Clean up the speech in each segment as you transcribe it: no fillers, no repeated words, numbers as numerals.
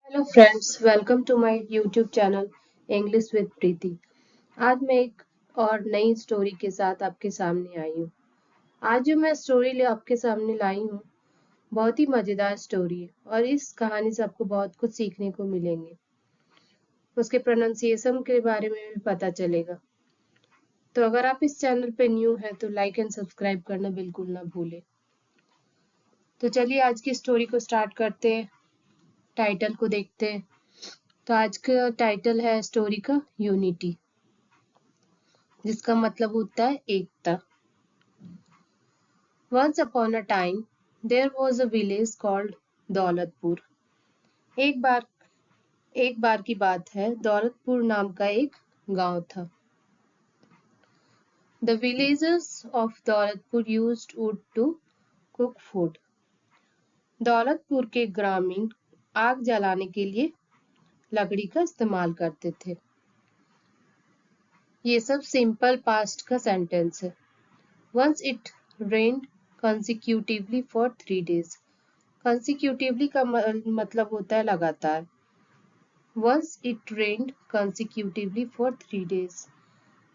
Hello friends, welcome to my YouTube channel English with Preeti. आज मैं एक और नई स्टोरी के साथ आपके सामने आई हूँ। आज जो मैं स्टोरी आपके सामने लाई हूँ बहुत ही मज़ेदार स्टोरी है और इस कहानी से आपको बहुत कुछ सीखने को मिलेंगे। उसके प्रोनाउंसिएशन के बारे में भी पता चलेगा। तो अगर आप इस चैनल पे न्यू हैं तो लाइक एंड सब्सक्राइब करना बिल्कुल ना भूलें। तो चलिए आज की स्टोरी को स्टार्ट करते हैं। टाइटल को देखते हैं। तो आज का टाइटल है स्टोरी का यूनिटी, जिसका मतलब होता है एकता। Once upon a time, there was a village called Daulatpur. एक बार की बात है, दौलतपुर नाम का एक गांव था। The villagers of Daulatpur used wood to cook food. Daulatpur के ग्रामीण आग जलाने के लिए लकड़ी का इस्तेमाल करते थे। ये सब सिंपल पास्ट का सेंटेंस है। Once it rained consecutively for 3 days. Consecutively का मतलब होता है लगातार। Once it rained consecutively for 3 days.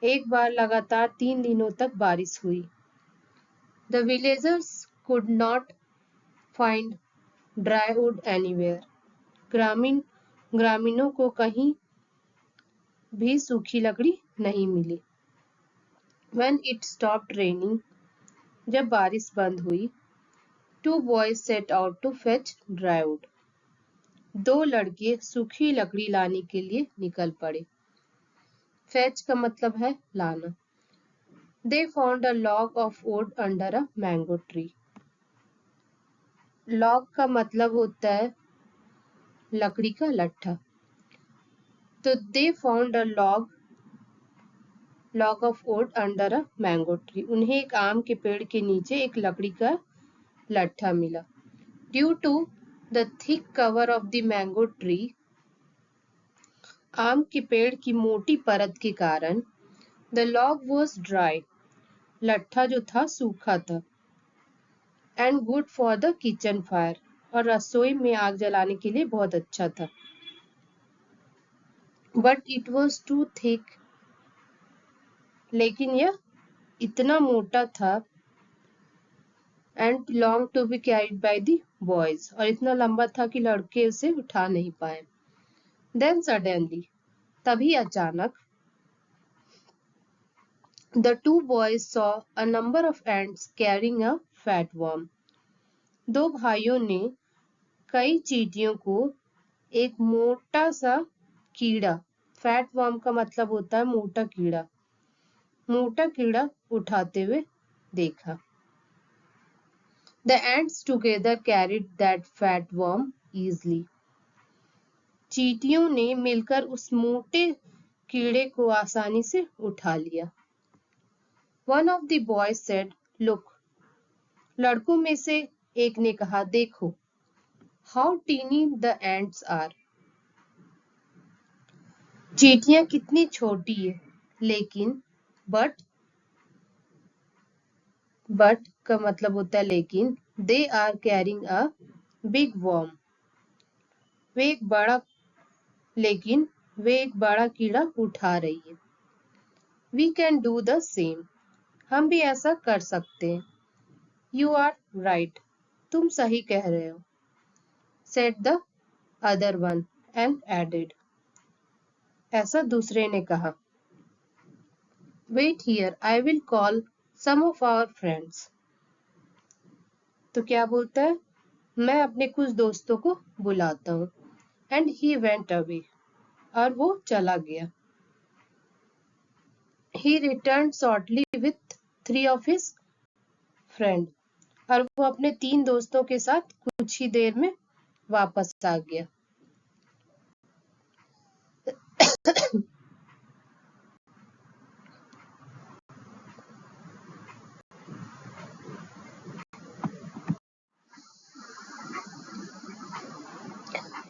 एक बार लगातार 3 दिनों तक बारिश हुई। The villagers could not find dry wood anywhere. ग्रामीणों को कहीं भी सूखी लकड़ी नहीं मिली। When it stopped raining, जब बारिश बंद हुई, 2 boys set out to fetch dry wood. 2 लड़के सूखी लकड़ी लाने के लिए निकल पड़े। Fetch का मतलब है लाना। They found a log of wood under a mango tree. Log का मतलब होता है लकड़ी का लट्ठा। तो they found a log of wood under a mango tree. उन्हें एक आम के पेड़ के नीचे एक लकड़ी का लट्ठा मिला। Due to the thick cover of the mango tree, आम के पेड़ की मोटी परत के कारण the log was dry. लट्ठा जो था सूखा था। And good for the kitchen fire. और रसोई में आग जलाने के लिए बहुत अच्छा था। But it was too thick. लेकिन यह इतना मोटा था and long to be carried by the boys. और इतना लंबा था कि लड़के उसे उठा नहीं पाए। Then suddenly, तभी अचानक, the 2 boys saw a number of ants carrying a fat worm. 2 भाइयों ने कई चींटियों को एक मोटा सा कीड़ा, फैट वर्म का मतलब होता है मोटा कीड़ा उठाते हुए देखा। The ants together carried that fat worm easily. चींटियों ने मिलकर उस मोटे कीड़े को आसानी से उठा लिया। One of the boys said, "Look." लड़कों में से एक ने कहा, देखो, how teeny the ants are. चींटियां कितनी छोटी है, लेकिन बट का मतलब होता है लेकिन, they are carrying a big worm. वे एक बड़ा कीड़ा उठा रही है। We can do the same. हम भी ऐसा कर सकते हैं। You are right. तुम सही कह रहे हो। Said the other one and added. ऐसा दूसरे ने कहा। Wait here, I will call some of our friends. तो क्या बोलता है? मैं अपने कुछ दोस्तों को बुलाता हूँ। And he went away. और वो चला गया। He returned shortly with 3 of his friends. और वो अपने 3 दोस्तों के साथ कुछ ही देर में वापस आ गया।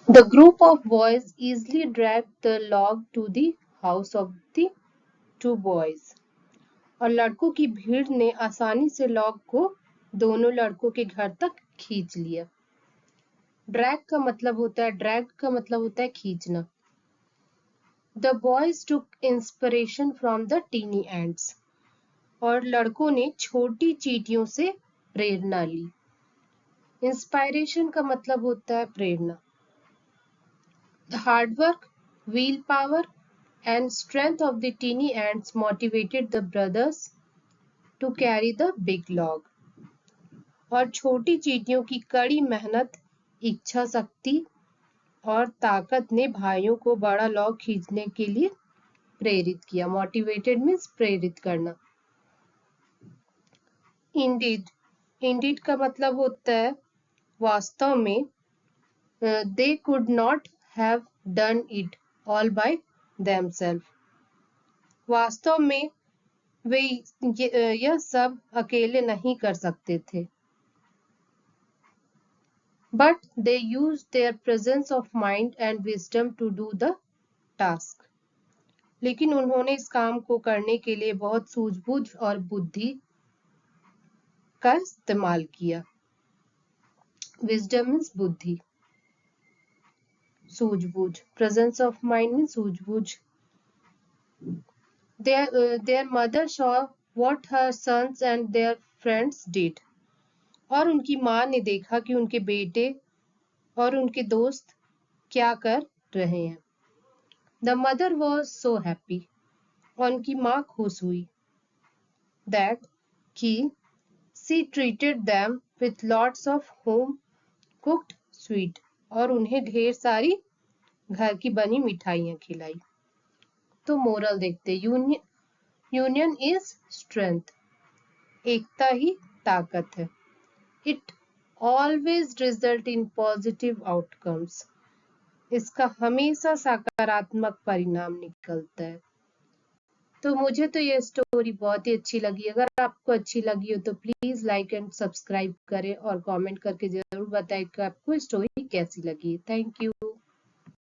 The group of boys easily dragged the log to the house of the 2 boys. और लड़कों की भीड़ ने आसानी से लॉग को दोनों लड़कों के घर तक खींच लिया। ड्रैग का मतलब होता है खींचना। The boys took inspiration from the tiny ends. और लड़कों ने छोटी चींटियों से प्रेरणा ली। इंस्पायरेशन का मतलब होता है प्रेरणा। The hard work, willpower and strength of the tiny ants motivated the brothers to carry the big log. और छोटी चींटियों की कड़ी मेहनत, इच्छा शक्ति और ताकत ने भाइयों को बड़ा लॉग खींचने के लिए प्रेरित किया। मोटिवेटेड मीन्स प्रेरित करना। इंडीड, इंडीड का मतलब होता है वास्तव में। They could not have done it all by themselves. वास्तव में वे यह सब अकेले नहीं कर सकते थे। But they used their presence of mind and wisdom to do the task. लेकिन उन्होंने इस काम को करने के लिए बहुत सूझबूझ और बुद्धि का इस्तेमाल किया। Wisdom means बुद्धि, सूझबूझ। Presence of mind means सूझबूझ। Their mother saw what her sons and their friends did. और उनकी माँ ने देखा कि उनके बेटे और उनके दोस्त क्या कर रहे हैं। The mother was so happy. और उनकी माँ खुश हुई। That कि she treated them with lots of home cooked sweet. और उन्हें ढेर सारी घर की बनी मिठाइयाँ खिलाई। तो मोरल देखते, यूनियन इज स्ट्रेंथ। एकता ही ताकत है। It always result in positive outcomes. इसका हमेशा सकारात्मक परिणाम निकलता है। तो मुझे तो ये स्टोरी बहुत ही अच्छी लगी। अगर आपको अच्छी लगी हो तो प्लीज लाइक एंड सब्सक्राइब करें और कमेंट करके जरूर बताएं कि आपको स्टोरी कैसी लगी। Thank you.